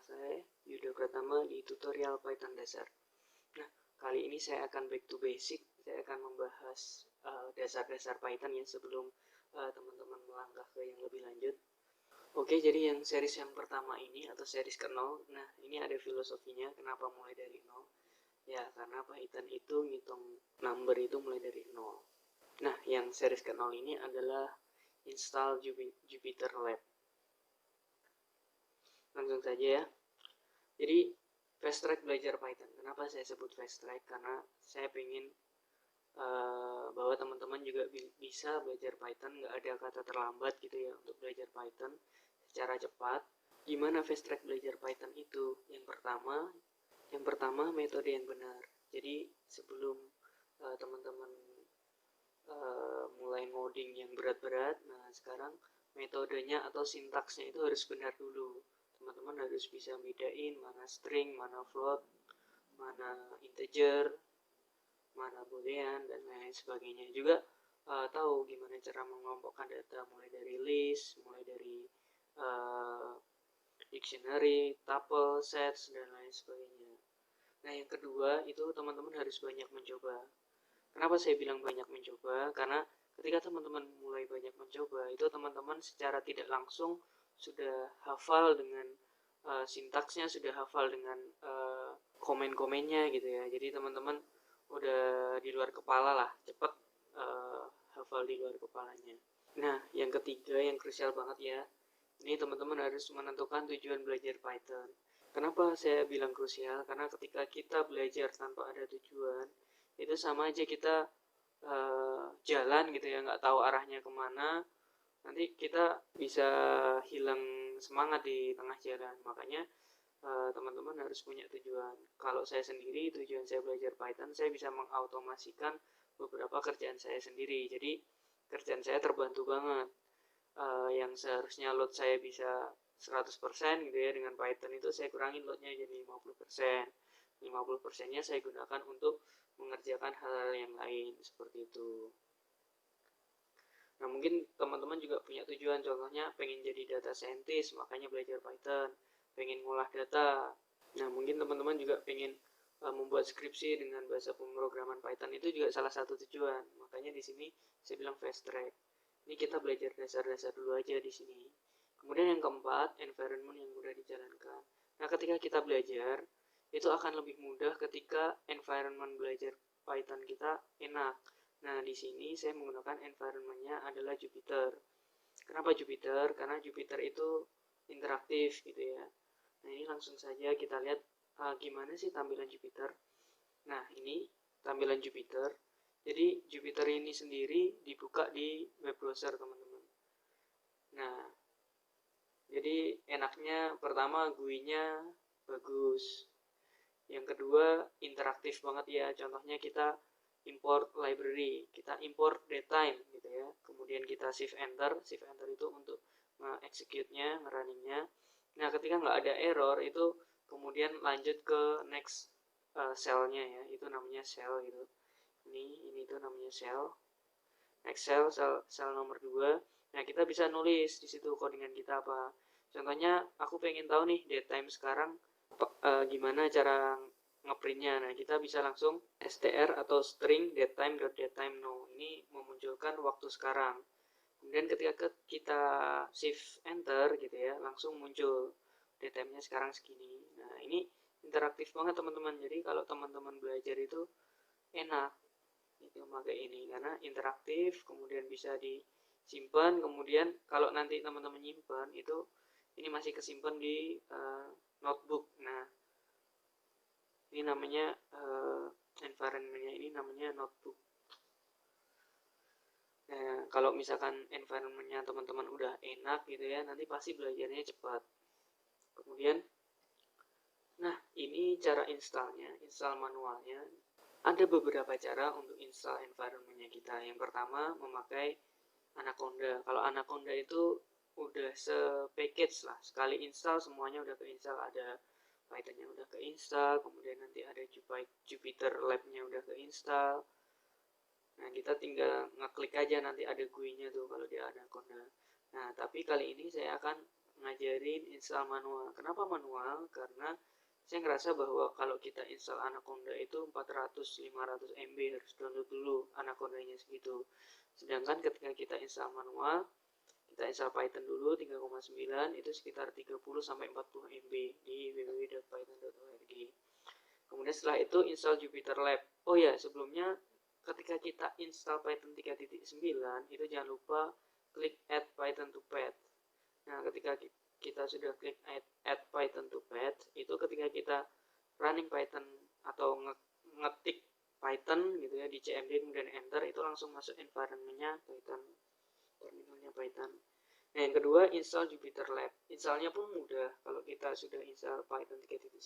saya Yuda Pratama di tutorial Python dasar. Nah, kali ini saya akan back to basic. Saya akan membahas dasar-dasar Python ya sebelum teman-teman melangkah ke yang lebih lanjut. Oke, jadi yang series yang pertama ini atau series ke-0, nah ini ada filosofinya kenapa mulai dari 0. Ya, karena Python itu ngitung number itu mulai dari 0. Nah, yang series ke-0 ini adalah install Jupyter Lab. Langsung saja ya. Jadi fast track belajar Python. Kenapa saya sebut fast track? Karena saya ingin bahwa teman-teman juga bisa belajar Python, nggak ada kata terlambat gitu ya untuk belajar Python secara cepat. Gimana fast track belajar Python itu? Yang pertama metode yang benar. Jadi sebelum teman-teman mulai ngoding yang berat-berat, nah sekarang metodenya atau sintaksnya itu harus benar dulu. Teman-teman harus bisa bedain mana string, mana float, mana integer, mana boolean, dan lain sebagainya. Juga tahu gimana cara mengelompokkan data mulai dari list, mulai dari dictionary, tuple, sets, dan lain sebagainya. Nah, yang kedua itu teman-teman harus banyak mencoba. Kenapa saya bilang banyak mencoba? Karena ketika teman-teman mulai banyak mencoba, itu teman-teman secara tidak langsung sudah hafal dengan sintaksnya, sudah hafal dengan komen-komennya gitu ya. Jadi teman-teman udah di luar kepala lah, cepat hafal di luar kepalanya. Nah, yang ketiga yang krusial banget ya, ini teman-teman harus menentukan tujuan belajar Python. Kenapa saya bilang krusial? Karena ketika kita belajar tanpa ada tujuan, itu sama aja kita jalan gitu ya, nggak tahu arahnya kemana, nanti kita bisa hilang semangat di tengah jalan. Makanya teman-teman harus punya tujuan. Kalau saya sendiri, tujuan saya belajar Python, saya bisa mengautomasikan beberapa kerjaan saya sendiri. Jadi kerjaan saya terbantu banget. Yang seharusnya load saya bisa 100% gitu ya, dengan Python itu saya kurangin loadnya jadi 50%. 50%-nya saya gunakan untuk mengerjakan hal-hal yang lain seperti itu. Nah, mungkin teman-teman juga punya tujuan, contohnya pengen jadi data scientist, makanya belajar Python, pengen ngolah data. Nah, mungkin teman-teman juga pengen membuat skripsi dengan bahasa pemrograman Python, itu juga salah satu tujuan. Makanya di sini saya bilang fast track. Ini kita belajar dasar-dasar dulu aja di sini. Kemudian yang keempat, environment yang mudah dijalankan. Nah, ketika kita belajar, itu akan lebih mudah ketika environment belajar Python kita enak. Nah, di sini saya menggunakan environment-nya adalah Jupyter. Kenapa Jupyter? Karena Jupyter itu interaktif gitu ya. Nah, ini langsung saja kita lihat gimana sih tampilan Jupyter. Nah, ini tampilan Jupyter. Jadi Jupyter ini sendiri dibuka di web browser, teman-teman. Nah, jadi enaknya pertama GUI-nya bagus. Yang kedua interaktif banget ya. Contohnya kita import library, kita import datetime gitu ya. Kemudian kita shift enter itu untuk nge-execute-nya, nge-running-nya. Nah, ketika nggak ada error itu kemudian lanjut ke next cell-nya ya. Itu namanya cell gitu. Ini tuh namanya cell. Next cell nomor 2. Nah, kita bisa nulis di situ codingan kita apa. Contohnya aku pengen tahu nih datetime sekarang gimana cara ngeprintnya. Nah, kita bisa langsung str atau string datetime now. Ini memunculkan waktu sekarang. Kemudian ketika kita shift enter gitu ya, langsung muncul datetime-nya sekarang segini. Nah, ini interaktif banget teman-teman. Jadi kalau teman-teman belajar itu enak itu pakai ini karena interaktif, kemudian bisa disimpan. Kemudian kalau nanti teman-teman nyimpan itu ini masih kesimpan di notebook. Nah, ini namanya environment-nya ini namanya notebook. Nah, kalau misalkan environment-nya teman-teman udah enak gitu ya, nanti pasti belajarnya cepat. Kemudian, nah ini cara installnya, install manualnya. Ada beberapa cara untuk install environment-nya kita. Yang pertama memakai Anaconda. Kalau Anaconda itu udah se-package lah. Sekali install semuanya udah keinstall. Ada Python-nya udah keinstall, kemudian nanti ada Jupyter Lab-nya udah keinstall. Nah, kita tinggal ngeklik aja nanti ada GUI-nya tuh kalau di Anaconda. Nah, tapi kali ini saya akan ngajarin install manual. Kenapa manual? Karena saya ngerasa bahwa kalau kita install Anaconda itu 400-500 MB harus download dulu Anacondanya segitu. Sedangkan ketika kita install manual, kita install Python dulu 3,9 itu sekitar 30-40 MB di www.python.org. Kemudian setelah itu install Jupyter Lab. Oh ya, sebelumnya ketika kita install Python 3.9 itu jangan lupa klik add Python to path. Nah, ketika kita sudah klik add Python to path, itu ketika kita running Python atau ngetik Python gitu ya di CMD kemudian enter, itu langsung masuk environment-nya Python, terminalnya Python. Nah, yang kedua install Jupyter Lab. Installnya pun mudah. Kalau kita sudah install Python 3.9,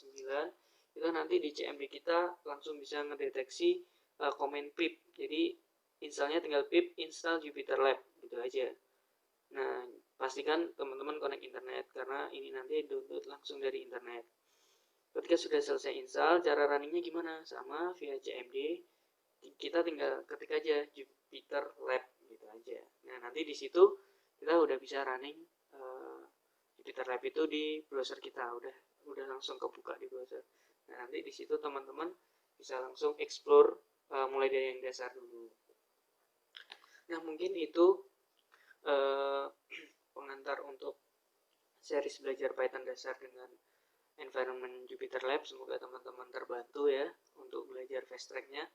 itu nanti di CMD kita langsung bisa ngedeteksi komen pip. Jadi installnya tinggal pip install Jupyter Lab gitu aja. Nah, pastikan teman-teman connect internet karena ini nanti download langsung dari internet. Ketika sudah selesai install, cara runningnya gimana? Sama via CMD, kita tinggal ketik aja Jupyter Lab gitu aja. Nah, nanti di situ kita udah bisa running Jupyter Lab itu di browser kita, udah langsung kebuka di browser. Nah, nanti di situ teman-teman bisa langsung explore mulai dari yang dasar dulu. Nah, mungkin itu pengantar untuk series belajar Python dasar dengan environment Jupyter Lab. Semoga teman-teman terbantu ya untuk belajar fast track-nya.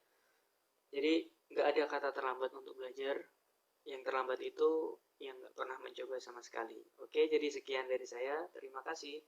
Jadi nggak ada kata terlambat untuk belajar. Yang terlambat itu yang nggak pernah mencoba sama sekali. Oke, jadi sekian dari saya. Terima kasih.